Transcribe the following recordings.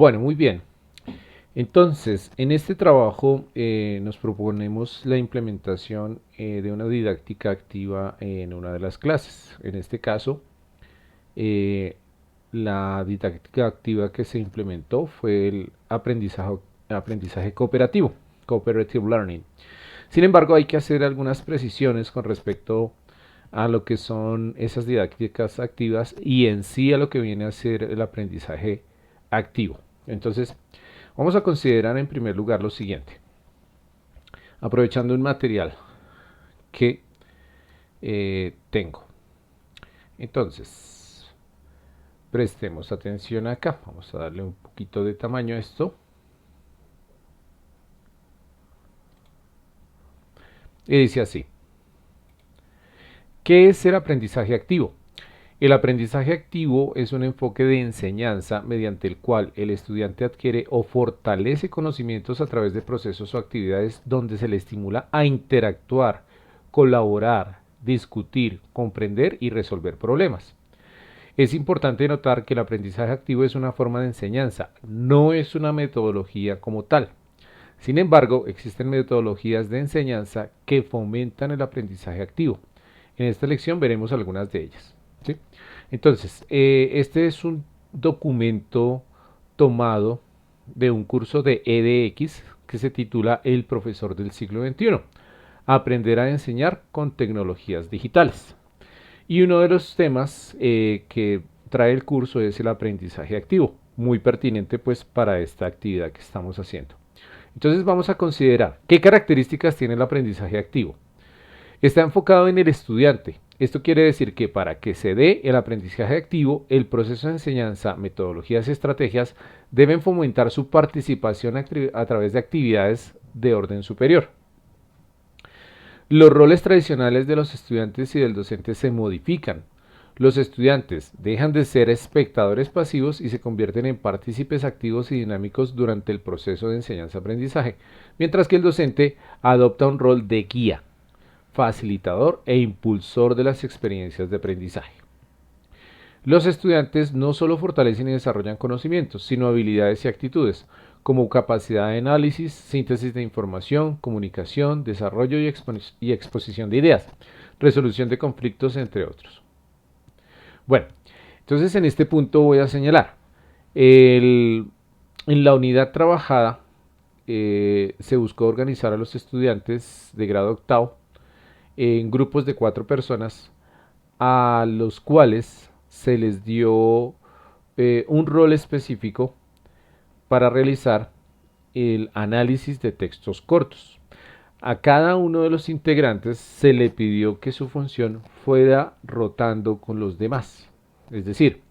Bueno, muy bien. Entonces, en este trabajo nos proponemos la implementación de una didáctica activa en una de las clases. En este caso, eh, la didáctica activa que se implementó fue el aprendizaje cooperativo, Cooperative Learning. Sin embargo, hay que hacer algunas precisiones con respecto a lo que son esas didácticas activas y en sí a lo que viene a ser el aprendizaje activo. Entonces, vamos a considerar en primer lugar lo siguiente. Aprovechando un material que tengo. Entonces, prestemos atención acá. Vamos a darle un poquito de tamaño a esto. Y dice así. ¿Qué es el aprendizaje activo? El aprendizaje activo es un enfoque de enseñanza mediante el cual el estudiante adquiere o fortalece conocimientos a través de procesos o actividades donde se le estimula a interactuar, colaborar, discutir, comprender y resolver problemas. Es importante notar que el aprendizaje activo es una forma de enseñanza, no es una metodología como tal. Sin embargo, existen metodologías de enseñanza que fomentan el aprendizaje activo. En esta lección veremos algunas de ellas. ¿Sí? Entonces, este es un documento tomado de un curso de EDX que se titula El profesor del siglo XXI. Aprender a enseñar con tecnologías digitales. Y uno de los temas que trae el curso es el aprendizaje activo, muy pertinente pues para esta actividad que estamos haciendo. Entonces vamos a considerar qué características tiene el aprendizaje activo. Está enfocado en el estudiante. Esto quiere decir que para que se dé el aprendizaje activo, el proceso de enseñanza, metodologías y estrategias deben fomentar su participación a través de actividades de orden superior. Los roles tradicionales de los estudiantes y del docente se modifican. Los estudiantes dejan de ser espectadores pasivos y se convierten en partícipes activos y dinámicos durante el proceso de enseñanza-aprendizaje, mientras que el docente adopta un rol de guía, facilitador e impulsor de las experiencias de aprendizaje. Los estudiantes no solo fortalecen y desarrollan conocimientos, sino habilidades y actitudes, como capacidad de análisis, síntesis de información, comunicación, desarrollo y exposición de ideas, resolución de conflictos, entre otros. Bueno, entonces en este punto voy a señalar, en la unidad trabajada se buscó organizar a los estudiantes de grado octavo en grupos de 4 personas a los cuales se les dio un rol específico para realizar el análisis de textos cortos. A cada uno de los integrantes se le pidió que su función fuera rotando con los demás. Es decir,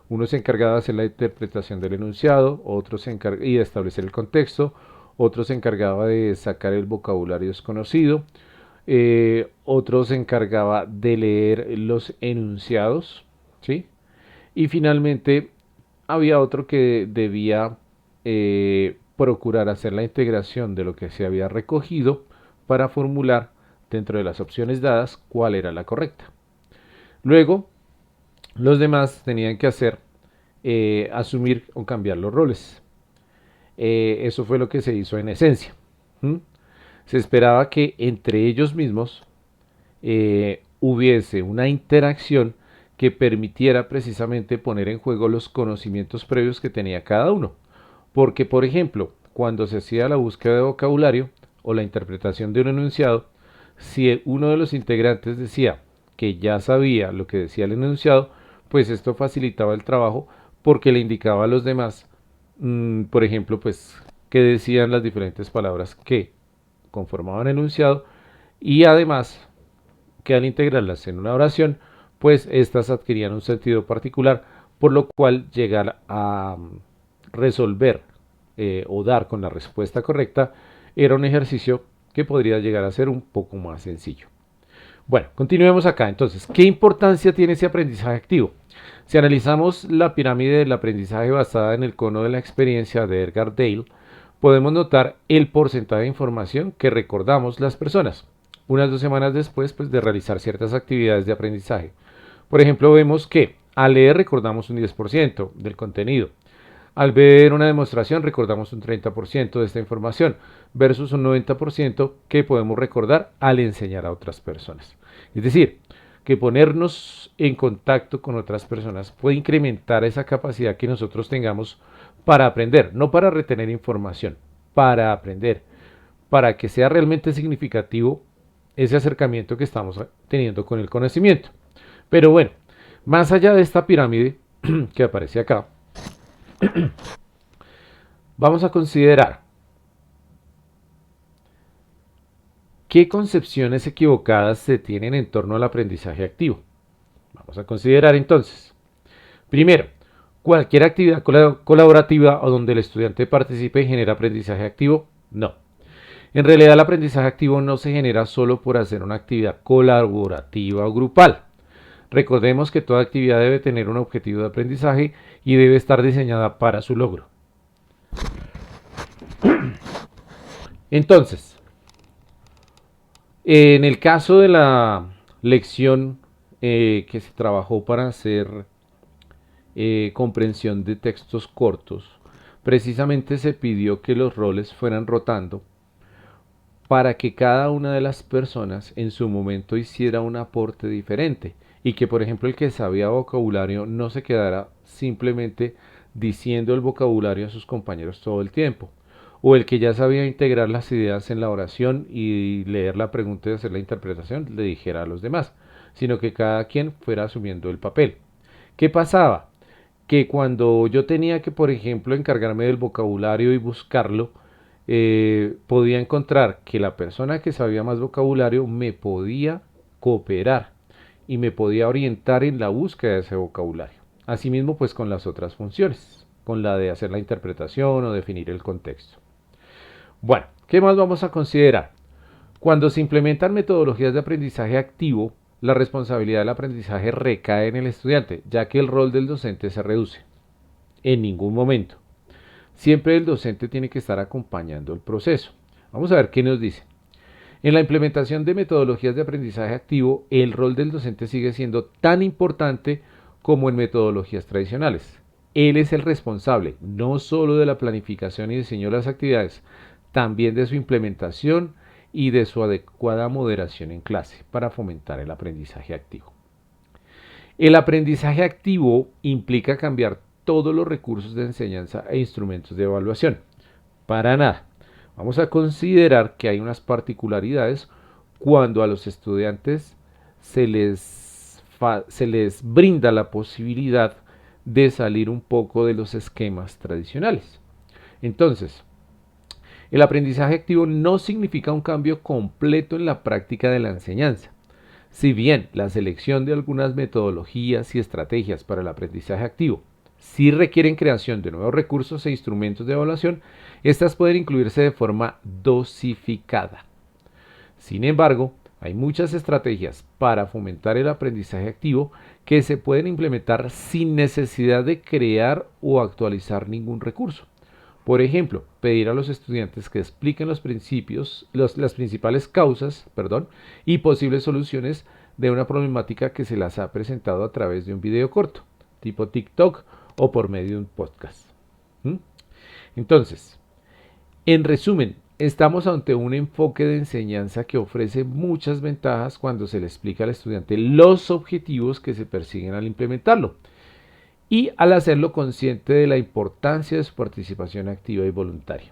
uno se encargaba de hacer la interpretación del enunciado, otro se encargaba de establecer el contexto, otro se encargaba de sacar el vocabulario desconocido, otro se encargaba de leer los enunciados, ¿sí? Y finalmente había otro que debía procurar hacer la integración de lo que se había recogido para formular dentro de las opciones dadas cuál era la correcta. Luego, los demás tenían que hacer, asumir o cambiar los roles. Eso fue lo que se hizo en esencia. ¿Mm? Se esperaba que entre ellos mismos hubiese una interacción que permitiera precisamente poner en juego los conocimientos previos que tenía cada uno. Porque, por ejemplo, cuando se hacía la búsqueda de vocabulario o la interpretación de un enunciado, si uno de los integrantes decía que ya sabía lo que decía el enunciado, pues esto facilitaba el trabajo porque le indicaba a los demás, por ejemplo, pues qué decían las diferentes palabras que conformaban el enunciado y además que al integrarlas en una oración, pues estas adquirían un sentido particular, por lo cual llegar a resolver o dar con la respuesta correcta era un ejercicio que podría llegar a ser un poco más sencillo. Bueno, continuemos acá. Entonces, ¿qué importancia tiene ese aprendizaje activo? Si analizamos la pirámide del aprendizaje basada en el cono de la experiencia de Edgar Dale, podemos notar el porcentaje de información que recordamos las personas unas 2 semanas después pues, de realizar ciertas actividades de aprendizaje. Por ejemplo, vemos que al leer recordamos un 10% del contenido, Al ver una demostración recordamos un 30% de esta información versus un 90% que podemos recordar al enseñar a otras personas. Es decir, que ponernos en contacto con otras personas puede incrementar esa capacidad que nosotros tengamos para aprender, no para retener información, para aprender, para que sea realmente significativo ese acercamiento que estamos teniendo con el conocimiento. Pero bueno, más allá de esta pirámide que aparece acá, vamos a considerar qué concepciones equivocadas se tienen en torno al aprendizaje activo. Vamos a considerar entonces, primero, cualquier actividad colaborativa o donde el estudiante participe y genera aprendizaje activo, no. En realidad el aprendizaje activo no se genera solo por hacer una actividad colaborativa o grupal. Recordemos que toda actividad debe tener un objetivo de aprendizaje y debe estar diseñada para su logro. Entonces, en el caso de la lección que se trabajó para hacer comprensión de textos cortos, precisamente se pidió que los roles fueran rotando para que cada una de las personas en su momento hiciera un aporte diferente y que, por ejemplo, el que sabía vocabulario no se quedara simplemente diciendo el vocabulario a sus compañeros todo el tiempo, o el que ya sabía integrar las ideas en la oración y leer la pregunta y hacer la interpretación le dijera a los demás, sino que cada quien fuera asumiendo el papel. ¿Qué pasaba? Que cuando yo tenía que, por ejemplo, encargarme del vocabulario y buscarlo, podía encontrar que la persona que sabía más vocabulario me podía cooperar y me podía orientar en la búsqueda de ese vocabulario. Asimismo, pues con las otras funciones, con la de hacer la interpretación o definir el contexto. Bueno, ¿qué más vamos a considerar? Cuando se implementan metodologías de aprendizaje activo, la responsabilidad del aprendizaje recae en el estudiante, ya que el rol del docente se reduce. En ningún momento. Siempre el docente tiene que estar acompañando el proceso. Vamos a ver qué nos dice. En la implementación de metodologías de aprendizaje activo, el rol del docente sigue siendo tan importante como en metodologías tradicionales. Él es el responsable no solo de la planificación y diseño de las actividades, también de su implementación y de su adecuada moderación en clase para fomentar el aprendizaje activo. El aprendizaje activo implica cambiar todos los recursos de enseñanza e instrumentos de evaluación. Para nada. Vamos a considerar que hay unas particularidades cuando a los estudiantes se les brinda la posibilidad de salir un poco de los esquemas tradicionales. Entonces, el aprendizaje activo no significa un cambio completo en la práctica de la enseñanza. Si bien la selección de algunas metodologías y estrategias para el aprendizaje activo sí requieren creación de nuevos recursos e instrumentos de evaluación, estas pueden incluirse de forma dosificada. Sin embargo, hay muchas estrategias para fomentar el aprendizaje activo que se pueden implementar sin necesidad de crear o actualizar ningún recurso. Por ejemplo, pedir a los estudiantes que expliquen los principios, las principales causas, y posibles soluciones de una problemática que se las ha presentado a través de un video corto, tipo TikTok o por medio de un podcast. ¿Mm? Entonces, en resumen, estamos ante un enfoque de enseñanza que ofrece muchas ventajas cuando se le explica al estudiante los objetivos que se persiguen al implementarlo y al hacerlo consciente de la importancia de su participación activa y voluntaria.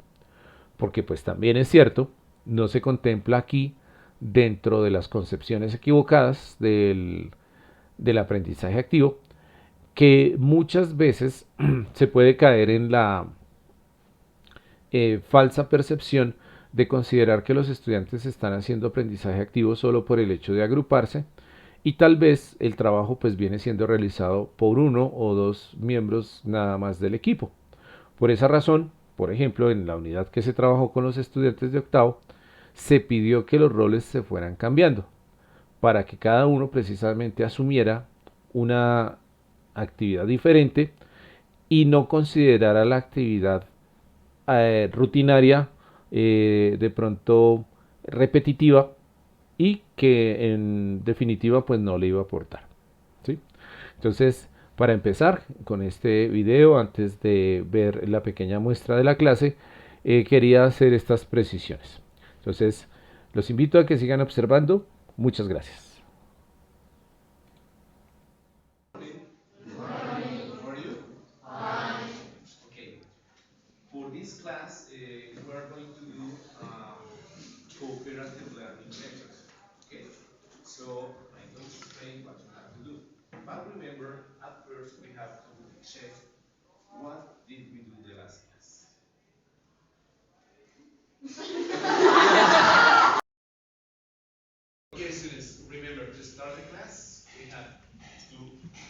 Porque pues también es cierto, no se contempla aquí dentro de las concepciones equivocadas del aprendizaje activo, que muchas veces se puede caer en la falsa percepción de considerar que los estudiantes están haciendo aprendizaje activo solo por el hecho de agruparse y tal vez el trabajo pues viene siendo realizado por uno o dos miembros nada más del equipo. Por esa razón, por ejemplo, en la unidad que se trabajó con los estudiantes de octavo, se pidió que los roles se fueran cambiando para que cada uno precisamente asumiera una actividad diferente y no considerara la actividad rutinaria, de pronto repetitiva y que en definitiva pues no le iba a aportar. ¿Sí? Entonces, Para empezar con este video, antes de ver la pequeña muestra de la clase, quería hacer estas precisiones. Entonces, los invito a que sigan observando. Muchas gracias. How are you? Okay. For this class, we are going to do cooperative learning methods. Okay. So I'm going to explain what you have to do. But remember, at first we have to check what did we do the last class. Okay, students, remember to start the class, we have to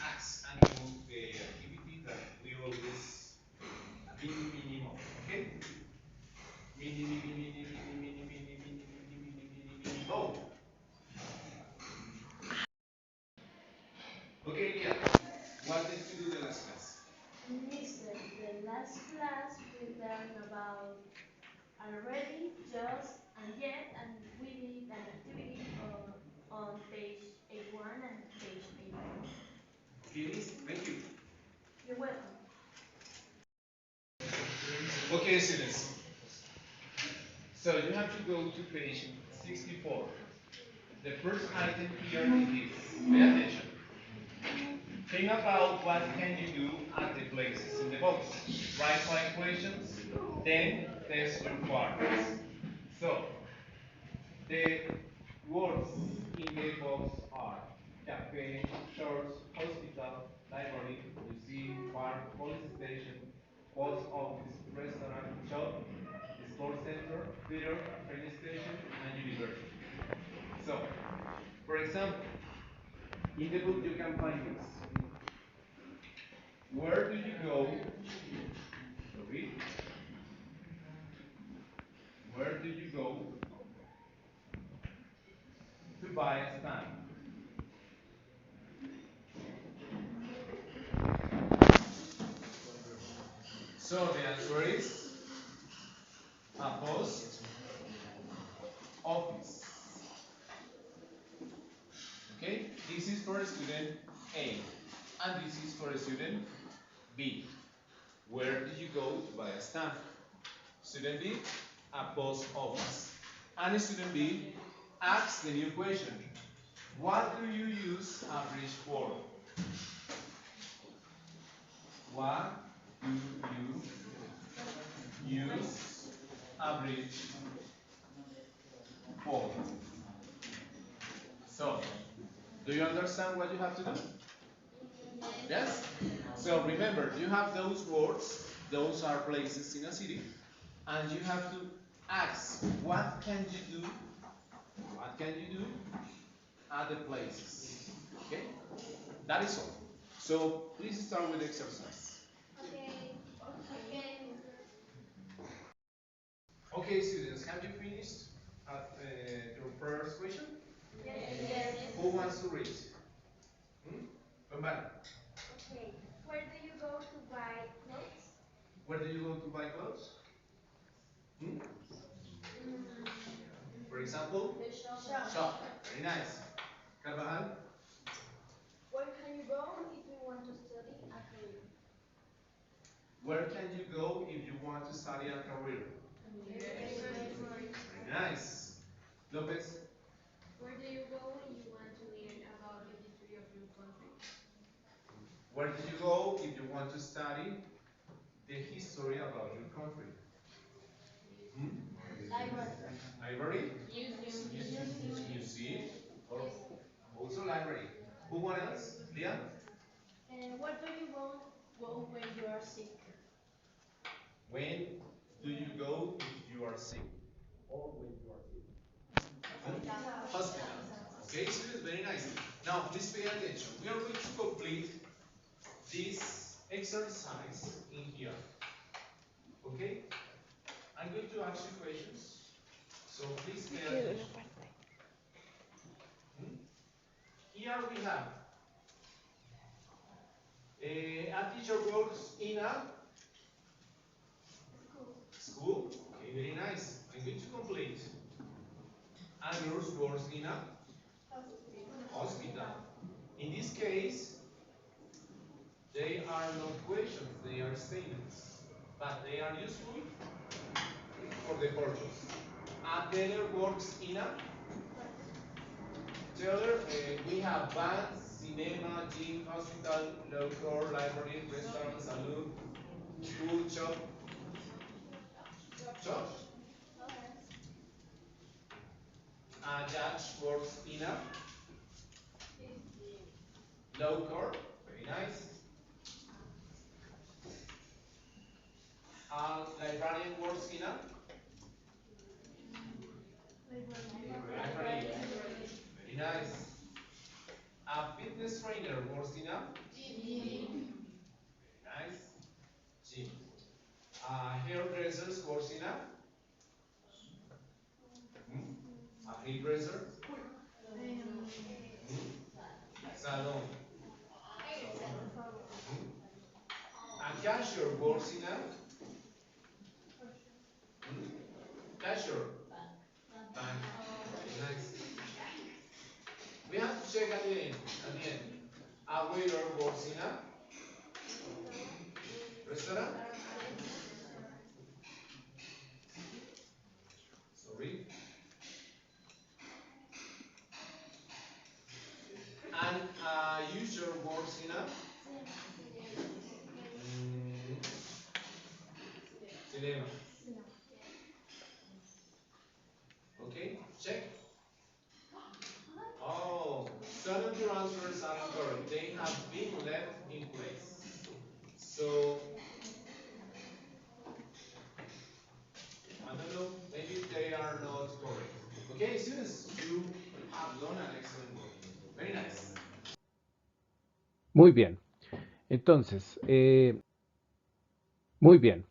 ask and do the activity that we always minimum. Okay? Mini, mini, mini, mini, mini, mini, mini, mini, mini, mini, mini, go. Okay, Leah, what did you do the last class? Mister, the last class we learned about already, just, and yet, and we did an activity on page 81 and page 82. Okay, Miss, thank you. You're welcome. Okay, students. So you have to go to page 64. The first item here is this. Pay attention. Think about what can you do at the places in the box. Write 5 questions, then test your partners. So, the words in the box are cafe, church, hospital, library, museum, park, police station, post office, restaurant, shop, sports center, theater, train station, and university. So, for example, in the book you can find this. Where do you go? Sorry. Where do you go to buy a stamp? So the answer is a post office. Okay? This is for student A. And this is for student B. Where do you go to buy a stamp? Student B, a post office. And student B asks the new question. What do you use a bridge for? What do you use a bridge for? So, do you understand what you have to do? Yes? So remember, you have those words, those are places in a city, and you have to ask, what can you do? What can you do at the places? Okay? That is all. So please start with the exercise. Okay. Okay. Okay, students, have you finished your first question? Yes. Who wants to read? Somebody. Okay. Where do you go to buy clothes? Where do you go to buy clothes? Hmm? For example, The shop. shop. Very nice. Carvajal, Where can you go if you want to study a career? where can you go if you want to study a career? University. Very nice. Lopez, Where do you go when you want to learn about the history of your country? where do you go if you want to study the history about your country? Hmm? Library. Library? Museum. Museum? Or also library. Who one else? Leah? Where do you go when you are sick? When do you go if you are sick? Or when you are sick? Hospital. Okay, students, very nice. Now, please pay attention. We are going to complete this exercise in here. Okay? I'm going to ask you questions. So please pay attention. Hmm? Here we have a teacher works in a school. Okay, very nice. I'm going to complete. And nurse works in a hospital. In this case, They are not questions, they are statements, but they are useful for the purpose. A teller works in a teller. We have banks, cinema, gym, hospital, local, library, restaurant, saloon, school, shop. Shop. A judge works in a law court. Very nice. A librarian works in a library. Very nice. A fitness trainer works in a nice gym. A hairdresser works in a hairdresser salon. A cashier works in a cashier bank. Very nice. We have to check at the end. At the end. A waiter works in a restaurant. Sorry. And a user works in a cinema. Okay, check. Oh, some of your answers are incorrect. They have been left in place. So, I don't know, maybe they are not correct. Okay, students, you have done an excellent work. Very nice. Muy bien. Entonces, muy bien.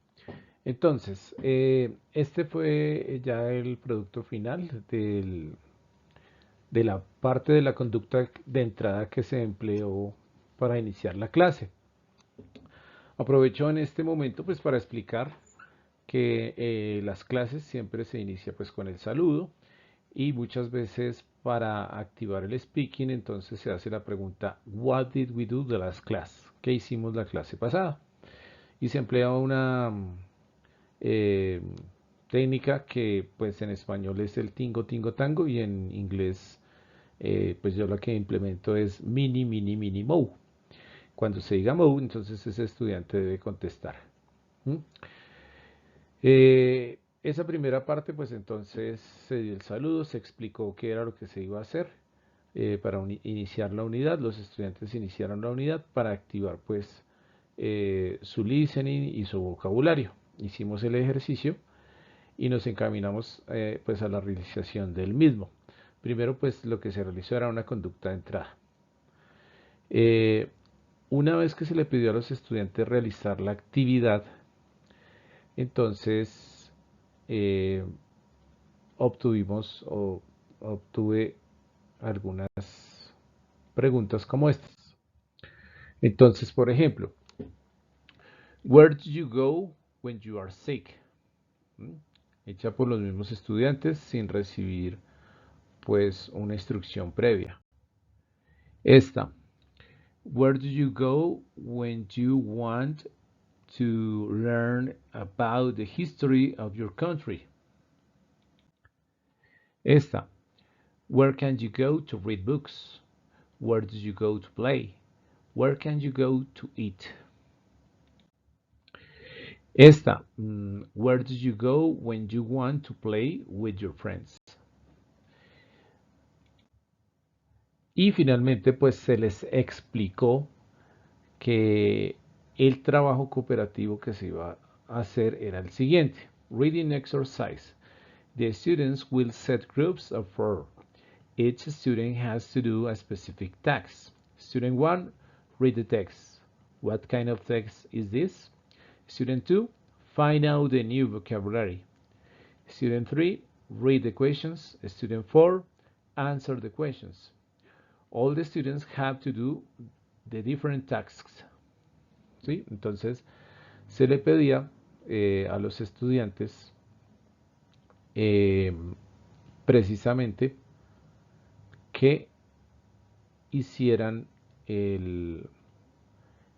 Entonces, este fue ya el producto final de la parte de la conducta de entrada que se empleó para iniciar la clase. Aprovecho en este momento pues para explicar que las clases siempre se inicia pues con el saludo y muchas veces para activar el speaking entonces se hace la pregunta What did we do the last class? ¿Qué hicimos la clase pasada? Y se emplea una eh, técnica que pues en español es el tingo tingo tango y en inglés pues yo lo que implemento es mini mini mini mo. Cuando se diga mo entonces ese estudiante debe contestar. ¿Mm? Esa primera parte, pues entonces se dio el saludo, se explicó qué era lo que se iba a hacer para iniciar la unidad. Los estudiantes iniciaron la unidad para activar pues su listening y su vocabulario. Hicimos el ejercicio y nos encaminamos pues a la realización del mismo. Primero pues lo que se realizó era una conducta de entrada. Una vez que se le pidió a los estudiantes realizar la actividad, entonces eh, obtuve algunas preguntas como estas. Entonces, por ejemplo, where do you go when you are sick? Hecha por los mismos estudiantes sin recibir pues una instrucción previa. Esta, where do you go when you want to learn about the history of your country? Esta, where can you go to read books? Where do you go to play? Where can you go to eat? Esta, where do you go when you want to play with your friends? Y finalmente, pues se les explicó que el trabajo cooperativo que se iba a hacer era el siguiente. Reading exercise. The students will set groups of 4. Each student has to do a specific task. Student 1, read the text. What kind of text is this? Student 2, find out the new vocabulary. Student 3, read the questions. Student 4, answer the questions. All the students have to do the different tasks. ¿Sí? Entonces, se le pedía a los estudiantes precisamente que hicieran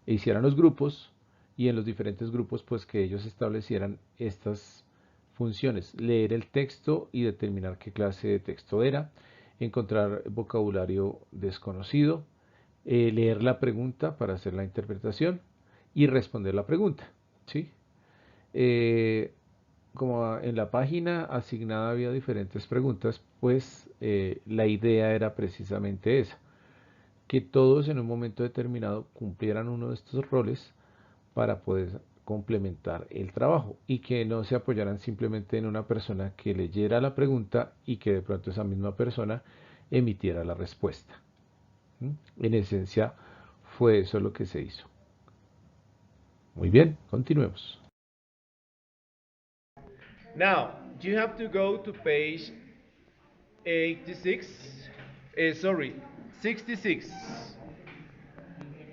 e hicieran los grupos, y en los diferentes grupos pues que ellos establecieran estas funciones: leer el texto y determinar qué clase de texto era, encontrar vocabulario desconocido, leer la pregunta para hacer la interpretación y responder la pregunta, ¿sí? Como en la página asignada había diferentes preguntas, pues la idea era precisamente esa, que todos en un momento determinado cumplieran uno de estos roles para poder complementar el trabajo y que no se apoyaran simplemente en una persona que leyera la pregunta y que de pronto esa misma persona emitiera la respuesta. En esencia fue eso lo que se hizo. Muy bien, continuemos. Now, you have to go to page 86, sorry, 66.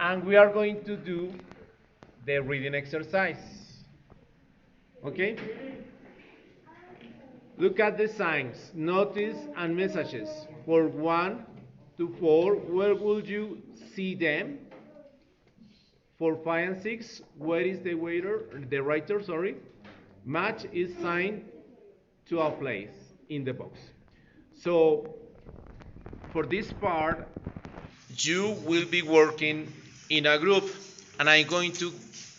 And we are going to do the reading exercise. Okay? Look at the signs, notice and messages. For 1 to 4, where would you see them? For 5 and 6, where is the writer, sorry? Match is signed to a place in the box. So, for this part, you will be working in a group, and I'm going to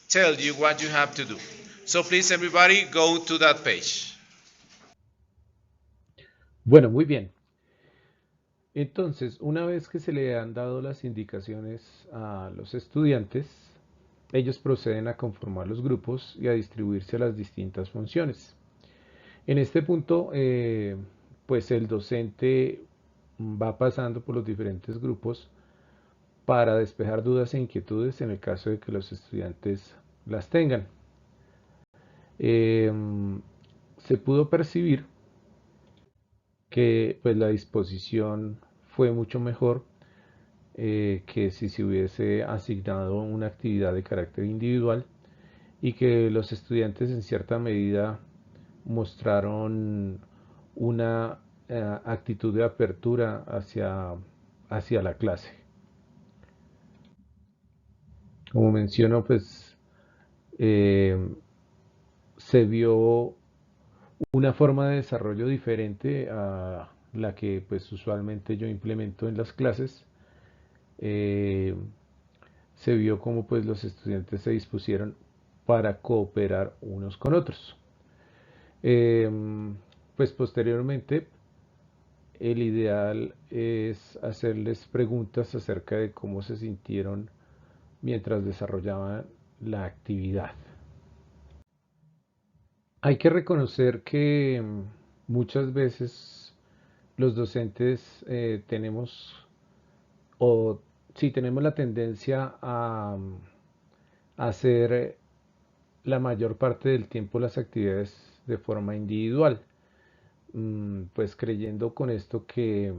tell you what you have to do. So please, everybody, go to that page. Bueno, muy bien. Entonces, una vez que se le han dado las indicaciones a los estudiantes, ellos proceden a conformar los grupos y a distribuirse a las distintas funciones. En este punto, pues el docente va pasando por los diferentes grupos para despejar dudas e inquietudes en el caso de que los estudiantes las tengan. Se pudo percibir que pues la disposición fue mucho mejor que si se hubiese asignado una actividad de carácter individual, y que los estudiantes en cierta medida mostraron una actitud de apertura hacia la clase. Como menciono, pues se vio una forma de desarrollo diferente a la que pues usualmente yo implemento en las clases. Se vio como pues los estudiantes se dispusieron para cooperar unos con otros. Pues posteriormente el ideal es hacerles preguntas acerca de cómo se sintieron mientras desarrollaban la actividad. Hay que reconocer que muchas veces los docentes tenemos la tendencia a hacer la mayor parte del tiempo las actividades de forma individual, pues creyendo con esto que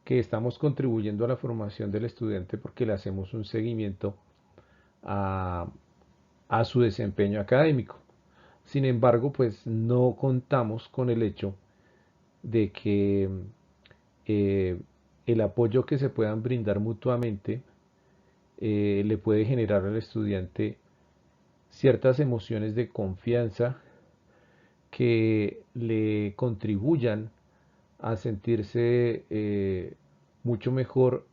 estamos contribuyendo a la formación del estudiante porque le hacemos un seguimiento a su desempeño académico. Sin embargo, pues no contamos con el hecho de que el apoyo que se puedan brindar mutuamente le puede generar al estudiante ciertas emociones de confianza que le contribuyan a sentirse mucho mejor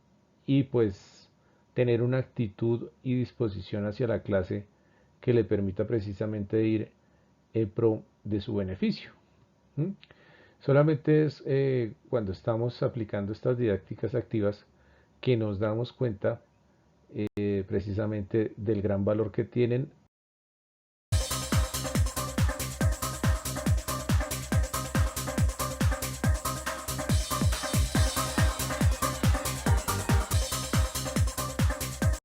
y pues tener una actitud y disposición hacia la clase que le permita precisamente ir en pro de su beneficio. Solamente es cuando estamos aplicando estas didácticas activas que nos damos cuenta precisamente del gran valor que tienen